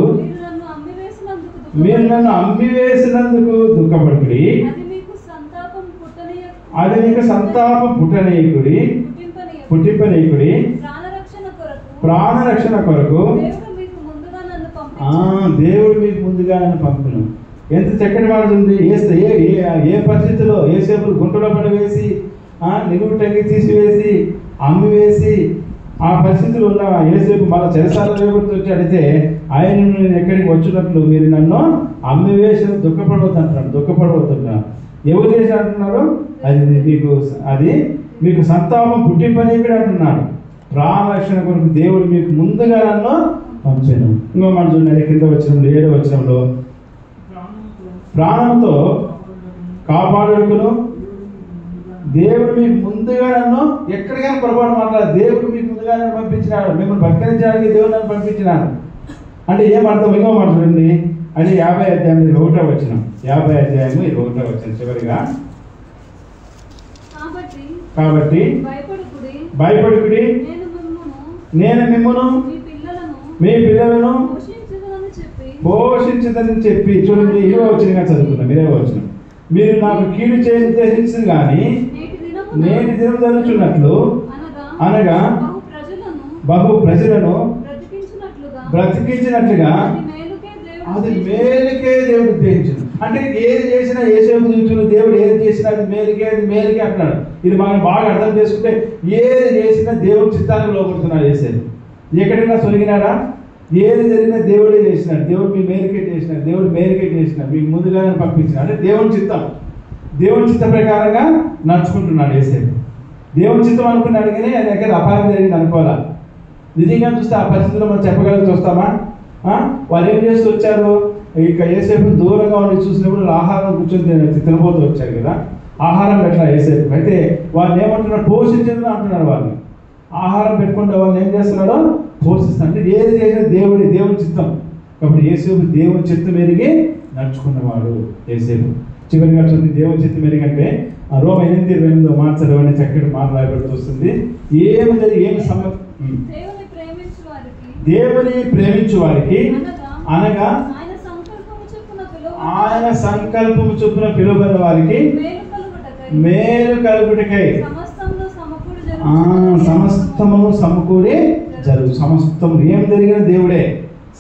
మీరు నన్ను అమ్మివేసినందుకు దుఃఖపడుకుడి, అది నీకు సంతాపం పుట్టనీయకుడి, ప్రాణరక్షణ కొరకు దేవుడు మీకు ముందుగా నన్ను పంపును. ఎంత చక్కటి మాట ఉంది. ఏ పరిస్థితిలో యేసేపు గుంటలో పడివేసి నిలువుటంగి తీసివేసి అమ్మివేసి ఆ పరిస్థితులు ఉన్న యేసేపు మళ్ళీ చెరసాలలో వేయబడుతూ వచ్చాడైతే ఆయన నేను ఎక్కడికి వచ్చినట్లు మీరు నన్ను అమ్మివేసి దుఃఖపడవద్దంటున్నారు. ఎవరు చేసి అంటున్నారు? అది మీకు సంతాపం పుట్టింపనీకుడు అంటున్నాడు. ప్రాణరక్షణ కొరకు దేవుడు మీకు ముందుగా నన్ను పంపాను. ఇంకో మాట చూడండి, కింద వచనంలో 7వ వచనంలో ప్రాణంతో కాపాడుకును దేవుడు మీకు ముందుగా నన్ను ఎక్కడికైనా పొరపాటు మాట్లాడారు. దేవుడు మీకు ముందుగా నన్ను పంపించినాడు, మిమ్మల్ని బతికించడానికి దేవుడు నన్ను పంపించినాడు అంటే ఏమర్థం? ఇంకో మాట చూడండి, అది 50 అధ్యాయం 21వ వచనం. 50 అధ్యాయము 21వ వచనం చివరిగా. కాబట్టి భయపడుకుడి, నేను మిమ్మును మీ పిల్లలను పోషించదని చెప్పి. చూడండి 20వ వచనంగా చదువుకున్నాం. 20వ వచనం, మీరు నాకు కీడు చేయని ఉద్దేశించింది కానీ నేటి దినం జరుగుతున్నట్లు అనగా బహు ప్రజలను బ్రతికించినట్లుగా అది మేలుకే దేవుడు ఉద్దేశించింది. అంటే ఏది చేసినా యేసేపు చూసిన దేవుడు ఏది చేసినా అది మేలుకే అంటున్నాడు. ఇది మనం బాగా అర్థం చేసుకుంటే ఏది చేసినా దేవుడి చిత్తానికి లోపడుతున్నాడు యేసేపు. ఎక్కడైనా సొలిగినాడా? ఏది జరిగినా దేవుడే చేసినాడు. దేవుడు మీ మేలుకే చేసినాడు, దేవుడు మేలుకే చేసినాడు, మీకు ముందుగానే పంపించినాడు. అంటే దేవుని చిత్తం ప్రకారంగా నడుచుకుంటున్నాడు యేసేపు. దేవుని చిత్తం అనుకున్నాడు కానీ ఆయన దగ్గర అపాయం జరిగింది అనుకోవాలా. నిజంగా చూస్తే ఆ పరిస్థితుల్లో మనం చెప్పగలిగి చూస్తామా? వాళ్ళు ఏం చేస్తూ వచ్చారు? ఇక యేసేపు దూరంగా ఉండి చూసినప్పుడు ఆహారం కూర్చొని తినబోతూ వచ్చారు కదా. ఆహారం పెట్టిన యేసేపు అయితే వాళ్ళని ఏమంటున్నారు? పోషించదు అంటున్నారు. వాళ్ళని ఆహారం పెట్టుకుంటే వాళ్ళని ఏం చేస్తున్నాడో పోషిస్తాడు. అంటే ఏది చేసినా దేవుని చిత్తం. కాబట్టి యేసేపు దేవుని చిత్తం ఎరిగి నడుచుకున్నవాడు యేసేపు. చివరిగా చూడండి, దేవుని చిత్తం ఎరిగంటే రోమ 8:28 మాట చదవని చక్కటి మాట రాయబడుతూ వస్తుంది. ఏమి దేవుని ప్రేమించు వారికి అనగా ఆయన సంకల్పము చొప్పున పిలువబడిన వారికి మేలు కలుగుటకై సమస్తము సమకూడి సమస్తం ఏం జరిగిన దేవుడే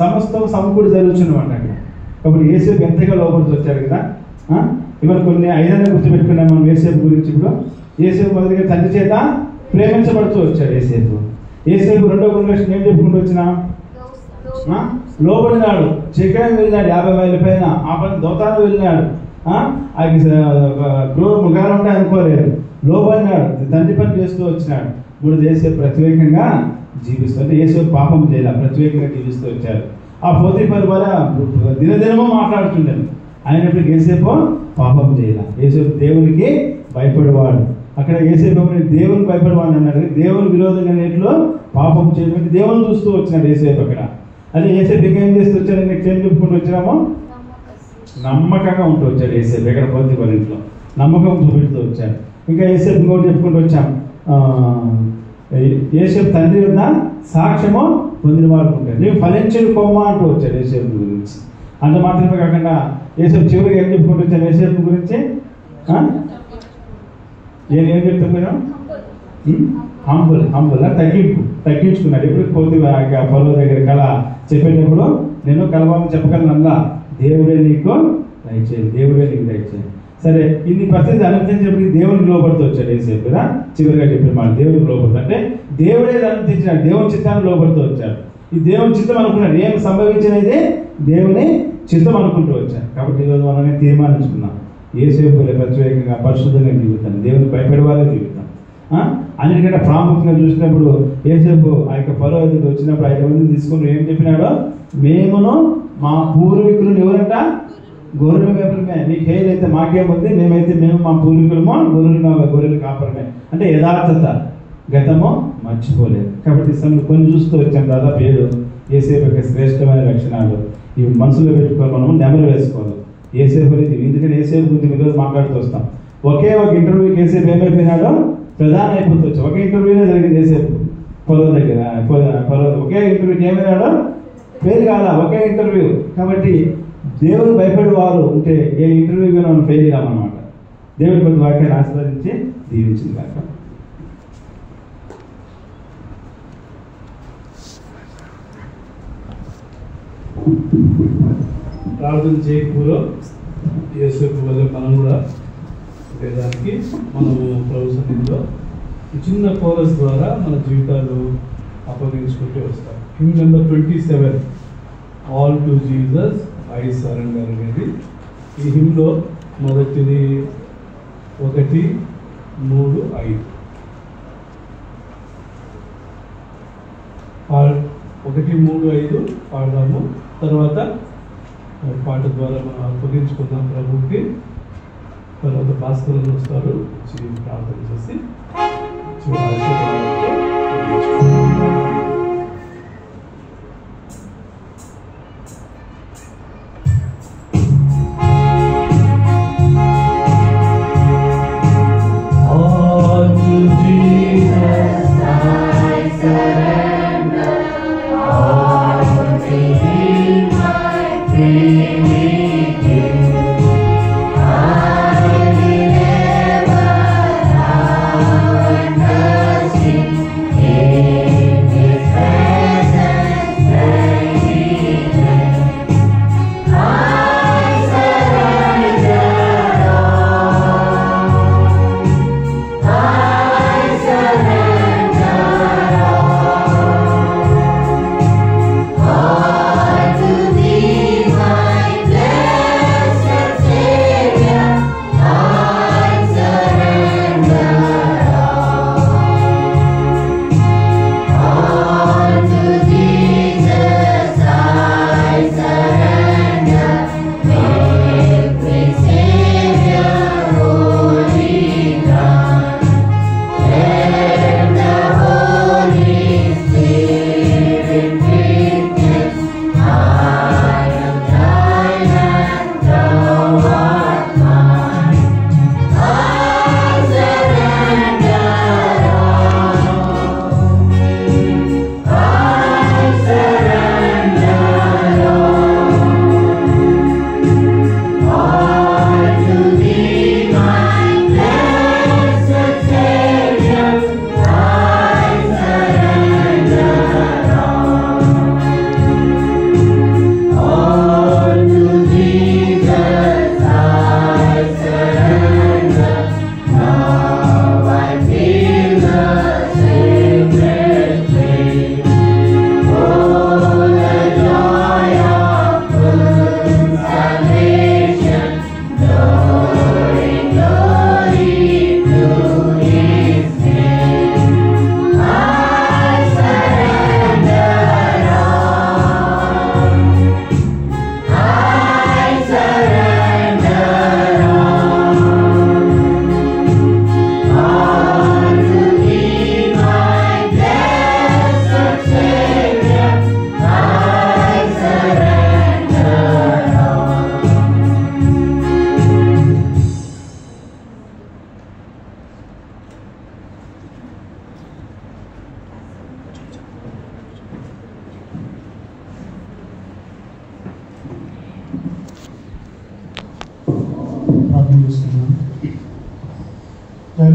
సమస్తము సమకూడి జరుగుతున్నమాట అక్కడ. కాబట్టి యేసేపు ఎంతగా లోపలికి వచ్చారు కదా. ఇవాళ కొన్ని 5 గుర్తుపెట్టుకున్నాం మనం యేసేపు గురించి. ఇప్పుడు యేసేపు మొదటిగా తండ్రి చేత ప్రేమించబడుతూ వచ్చాడు యేసేపు. రెండవ గుణలక్షణం ఏం చెప్పుకుంటూ వచ్చినా లోబడినాడు. చెక్కాయం వెళ్ళినాడు 50 మైళ్ళ పైన. ఆ పని దోతాను వెళ్ళినాడు. మృగాలు ఉంటాయి అనుకోలేదు. లోబడినాడు, తండ్రి పని చేస్తూ వచ్చినాడు. ఇప్పుడు యేసేపు ప్రత్యేకంగా జీవిస్తూ, అంటే యేసేపు పాపం చేయాలి, ప్రత్యేకంగా జీవిస్తూ వచ్చారు. ఆ పోతీఫరు వల్ల దినదినమో మాట్లాడుతుండేది. అయినప్పటికీ యేసేపు పాపం చేయాలి. యేసేపు దేవునికి భయపడేవాడు. అక్కడ యేసేపు దేవునికి భయపడేవాడు అన్నాడు. దేవుని విరోధంగా నేట్లో పాపం చేయడం దేవుని చూస్తూ వచ్చినాడు యేసేపు అక్కడ. అదే యేసేపు ఏం చేస్తూ వచ్చాడు? నెక్స్ట్ ఏం చెప్పుకుంటూ వచ్చినామో నమ్మకంగా ఉంటూ వచ్చాడు యేసేపు. ఎక్కడ పోతీఫరు ఇంట్లో నమ్మకం చూపెడుతూ వచ్చాడు. ఇంకా యేసేపు ఇంకోటి చెప్పుకుంటూ వచ్చాం. యేసేపు తండ్రి వద్ద సాక్ష్యము పొందిన వాడు ఉంటాడు. నేను ఫలించడు కొమ్మ అంటూ వచ్చాడు యేసేపు గురించి. అంత మాత్రమే కాకుండా యేసేపు చివరికి ఏం చెప్పుకుంటూ వచ్చాను యేసేపు గురించి? ఏం చెప్తాను మీరు? హంబుల్ తగ్గించుకున్నాడు. ఎప్పుడు పోతే పొలం దగ్గర కళ చెప్పేటప్పుడు నేను కలవాలని చెప్పగలనల్లా, దేవుడే నీకు దయచేయండి, దేవుడే నీకు దయచేయండి. సరే, ఇన్ని పరిస్థితి అనుమతించినప్పటికీ దేవునికి లోపడుతూ వచ్చాడు యేసేపు కదా. చివరిగా చెప్పిన మాట దేవునికి లోపడుతూ, అంటే దేవుడే అనుమతించినాడు, దేవుని చిత్తాన్ని లోపడుతూ వచ్చాడు. ఈ దేవుని చిత్తం అనుకున్నాడు, ఏం సంభవించినది దేవుని చిత్తం అనుకుంటూ వచ్చాడు. కాబట్టి ఈరోజు మనం తీర్మానించుకున్నాం, యేసేపు ప్రత్యేకంగా పరిశుద్ధంగా జీవితాం, దేవుని భయపడేవాళ్ళే జీవితాం. అన్నిటికంటే ప్రాముఖ్యంగా చూసినప్పుడు యేసేపు ఆ యొక్క ఫరో ఎదురు వచ్చినప్పుడు 5 మందిని తీసుకుని ఏం చెప్పినాడో, మేమును మా పూర్వీకులు ఎవరంట? గొర్రెల మేపలమే. నీకు హేలైతే మాకేముంది, మేము మా పూర్వీకులమో గొర్రెలు కాపరమే. అంటే యథార్థత, గతము మర్చిపోలేదు. కాబట్టి కొన్ని చూస్తూ వచ్చాం. దాదాపు 7 యేసేపు యొక్క శ్రేష్టమైన లక్షణాలు ఇవి మనసులో పెట్టుకొని మనము నెమరు వేసుకోవాలి. యేసేపు గురించి, ఎందుకంటే యేసేపు గురించి ఈరోజు మాట్లాడుతూ వస్తాం. ఒకే ఒక ఇంటర్వ్యూకి యేసేపు ఏమైపోయినాడో ప్రధాన అయిపోతూ వచ్చి, ఒకే ఇంటర్వ్యూనే జరిగింది యేసేపు పొలం దగ్గర. ఒకే ఇంటర్వ్యూకి ఏమైనాడో ఫెయిల్ కాల, ఒకే ఇంటర్వ్యూ. కాబట్టి దేవుడు భయపడే వారు ఉంటే ఏ ఇంటర్వ్యూగా మనం ఫెయిల్ కామన్నమాట. దేవుడి కొద్ది వాక్యాన్ని ఆస్వాదించి దీవించింది కాక. ప్రార్థన చేయకపోలో యేసేపు వల్ల మనం కూడా వేదానికి మనము ప్రభు సన్నిధిలో చిన్న కోరస్ ద్వారా మన జీవితాలు అప్పగించుకుంటూ వస్తాం. Him number 27, all to Jesus I surrender అనేది ఈ హిమ్లో మొదటిది 1, 3, 5 1, 3, 5 పాడదాము. తర్వాత పాట ద్వారా మనం అప్పగించుకుందాం ప్రభుకి. తర్వాత భాస్కరులు వస్తారు, ప్రార్థన చేసి I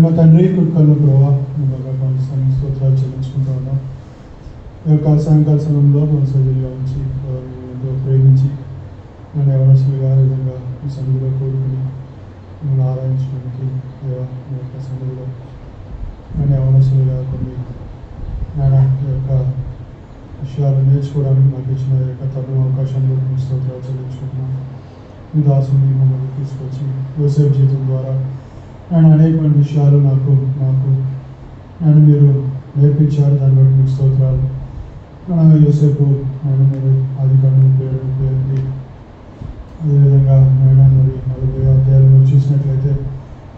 ప్రేమ తండ్రి కుక్కలు ప్రభావ స్తోత్రాలు చెల్లించుకుంటూ ఉన్నాం. ఈ యొక్క సాయంకాల సమయంలో మన సభ్యులుగా ఉంచి ఎంతో ప్రేమించి నన్ను ఎవరసులుగా విధంగా ఈ సన్నిధిలో కోరుకుని మిమ్మల్ని ఆరాధించడానికి మీ యొక్క సన్నిధిలో నన్ను ఎవరసులుగా కొన్ని ఈ యొక్క విషయాలు నేర్చుకోవడానికి నాకు ఇచ్చిన యొక్క తరుణ అవకాశంలో స్తోత్రాలు చెల్లించుకుంటున్నాను. మీ దాసుని మమ్మల్ని తీసుకొచ్చి యోసేపు జీవితం ద్వారా నేను అనేకమైన విషయాలు నాకు నన్ను మీరు నేర్పించారు. దాన్ని బట్టి మీకు స్తోత్రాలు. యోసేపు నేను మీరు ఆది కాండం పేరు అదేవిధంగా నేను మరి 40 అధ్యాయాలు చూసినట్లయితే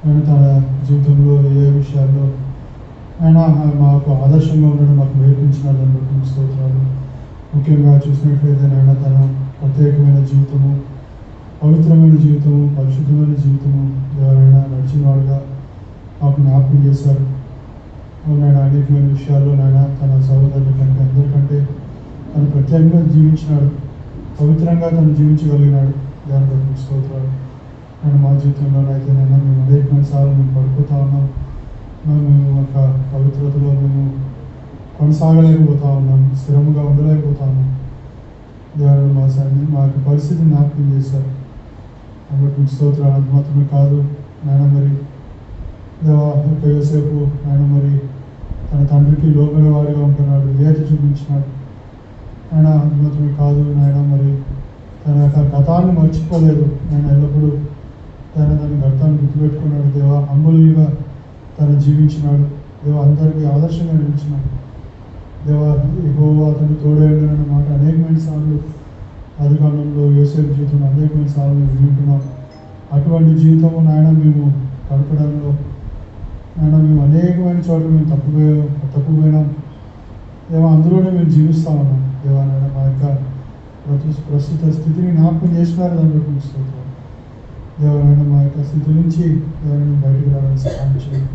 నేను తన జీవితంలో ఏ విషయాల్లో ఆయన మాకు ఆదర్శంగా ఉండడం మాకు నేర్పించినారు. దాన్ని బట్టి మీకు స్తోత్రాలు. ముఖ్యంగా చూసినట్లయితే నేను తన ప్రత్యేకమైన జీవితము, పవిత్రమైన జీవితము, పరిశుద్ధమైన జీవితము ఎవరైనా నడిచిన వాడుగా మాకు జ్ఞాపకం చేశారు. నాయన అనేకమైన విషయాల్లో నాయన తన సహోదరుల కంటే అందరికంటే తను ప్రత్యేకంగా జీవించినాడు, పవిత్రంగా తను జీవించగలిగినాడు. దాని బట్టి స్తోత్రాలు. నేను మా జీవితంలోనైతే నైనా మేము అనేకమైన సార్లు మేము పడిపోతా ఉన్నాం. మేము ఒక పవిత్రతలో మేము కొనసాగలేకపోతా ఉన్నాం, స్థిరంగా ఉండలేకపోతా ఉన్నాం. దేవుడు మా యొక్క పరిస్థితిని జ్ఞాపకం చేశారు. కాబట్టి స్తోత్రాలు. అది మాత్రమే కాదు నాయన మరి యోసేపు ఆయన మరి తన తండ్రికి లోబడే వాడిగా ఉంటున్నాడు, విధేయత చూపించినాడు. ఆయన అది మాత్రమే కాదు నాయన మరి తన యొక్క గతాన్ని మర్చిపోలేదు. నేను ఎల్లప్పుడూ తన గతాన్ని గుర్తుపెట్టుకున్నాడు. దేవా హంబుల్గా తను జీవించినాడు. దేవా అందరికీ ఆదర్శంగా నిలిచినాడు. దేవా యెహోవా అతను తోడేయుడన్న మాట అనేకమైన సార్లు ఆది కాండంలో యోసేపు జీవితంలో అనేకమైన సార్లు మేము వింటున్నాం. అటువంటి జీవితము నాయన మేము గడపడంలో నాయన మేము అనేకమైన చోట్ల మేము తప్పుపోయినాం. దేవా అందులోనే మేము జీవిస్తూ ఉన్నాం. దేవా నాయన మా యొక్క ప్రస్తుత స్థితిని జ్ఞాపకం చేసినారు. దాన్ని బట్టి చూస్తాం. దేవరైనా మా యొక్క స్థితి నుంచి దేవరైనా బయటకు రావడానికి సహాయం చేయండి.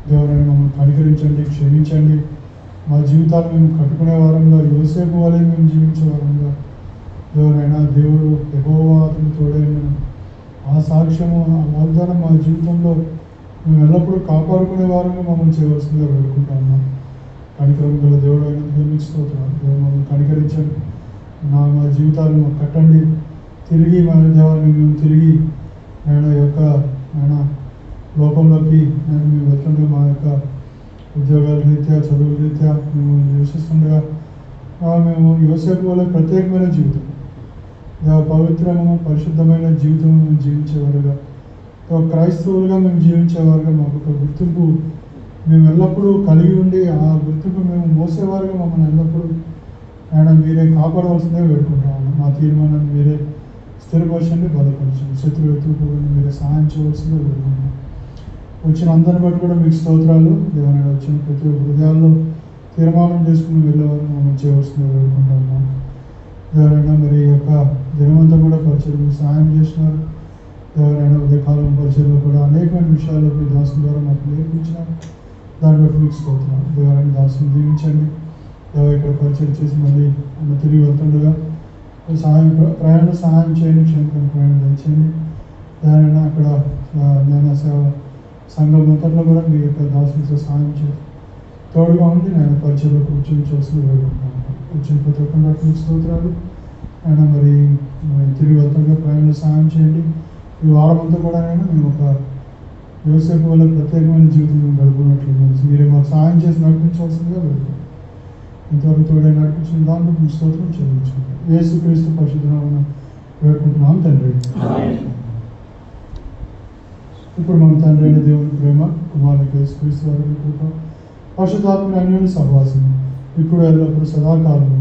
దేవరైనా మమ్మల్ని కనికరించండి, క్షమించండి. మా జీవితాలు మేము కట్టుకునే వారంగా, యోసేపు వలె మేము జీవించే వారంగా దేవరైనా దేవుడు యెహోవా అతను తోడైన ఆ సాక్ష్యము, ఆ వాగ్దానం మా జీవితంలో మేము ఎల్లప్పుడూ కాపాడుకునే వారంగా మమ్మల్ని చేయవలసిందిగా వేడుకుంటా ఉన్నాం. కనికరం గల దేవుడు అయినందుకు మీకు స్తోత్రాలు. దేవుడు మమ్మల్ని కనికరించండి. మా జీవితాలు మాకు కట్టండి. తిరిగి మన దేవాన్ని మేము తిరిగి నేను యొక్క లోకంలోకి మేము వెళ్తుండగా మా యొక్క ఉద్యోగాల రీత్యా, చదువుల రీత్యా మేము నివసిస్తుండగా మేము యోసేపు వల్ల ప్రత్యేకమైన జీవితం, పవిత్రము పరిశుద్ధమైన జీవితం మేము జీవించేవారుగా, క్రైస్తవులుగా మేము జీవించేవారుగా మాకు ఒక గుర్తింపు మేము ఎల్లప్పుడూ కలిగి ఉండి ఆ గుర్తింపు మేము మోసేవారుగా మమ్మల్ని ఎల్లప్పుడూ ఆయన మీరే కాపాడవలసిందే వేడుకుంటాము. మా తీర్మానాన్ని మీరే స్థిరపరచండి, బలపరచండి. శత్రువు ఎత్తుకుపోకుండా మీరే సహాయం చేయవలసిందే వేడుకుంటాం. వచ్చిన అందరిని బట్టి కూడా మీకు స్తోత్రాలు. దేవుని వచ్చిన ప్రతి హృదయాల్లో తీర్మానం చేసుకుని వెళ్ళేవారు మమ్మల్ని చేయవలసిందే వేడుకుంటాము. ఎవరైనా మరి ఈ యొక్క దినమంతా కూడా పరిచయం సహాయం చేసినారు. ఎవరైనా ఉదయకాలం పరిచయంలో కూడా అనేకమైన విషయాల్లో మీ దాసుని ద్వారా మాకు నేర్పించినారు. దాన్ని బట్టి మీకు స్తోత్రాలు. దేవరాన్ని దాసుని దీవించండి. ఇక్కడ పరిచయం చేసి మళ్ళీ తిరిగి వెళ్తుండగా ప్రయాణ సహాయం చేయండి, క్షేమకరమైన ప్రయాణం దయచేయండి. ఎవరైనా అక్కడ నేను సంఘం మొత్తంలో కూడా మీ యొక్క దాసులతో సహాయం చేసి తోడుగా ఉండి నేను పరిచయంలో కూర్చొని వేడుకుంటాను. వచ్చిన ప్రతి ఒక్కరికి స్తోత్రాలు. ఆయన మరి తిరిగి వెళ్తుండగా ప్రయాణంలో సహాయం చేయండి. ఈ వారమంతా కూడా మేము ఒక యోసేపు వల్ల ప్రత్యేకమైన జీవితం మేము గడుపుకున్నట్లు మీరే మాకు సహాయం చేసి నడిపించవలసిందిగా వేడుకుంటాం. ఇంతవరకు తోడే నడిపించిన దాంట్లో మీ స్తోత్రం చెల్లించుకుంటాం. యేసుక్రీస్తు పరిశుద్ధనామమున వేడుకుంటున్నాం తండ్రి. ఇప్పుడు మన తండ్రి అయిన దేవుని ప్రేమ, కుమారునికి యేసుక్రీస్తు వారి కృప, పరిశుద్ధాత్మని అన్యోన్య సహవాసం ఇప్పుడు ఎల్లప్పుడూ సదాకాలం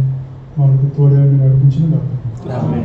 మనకు తోడే నడిపించిన కాదు.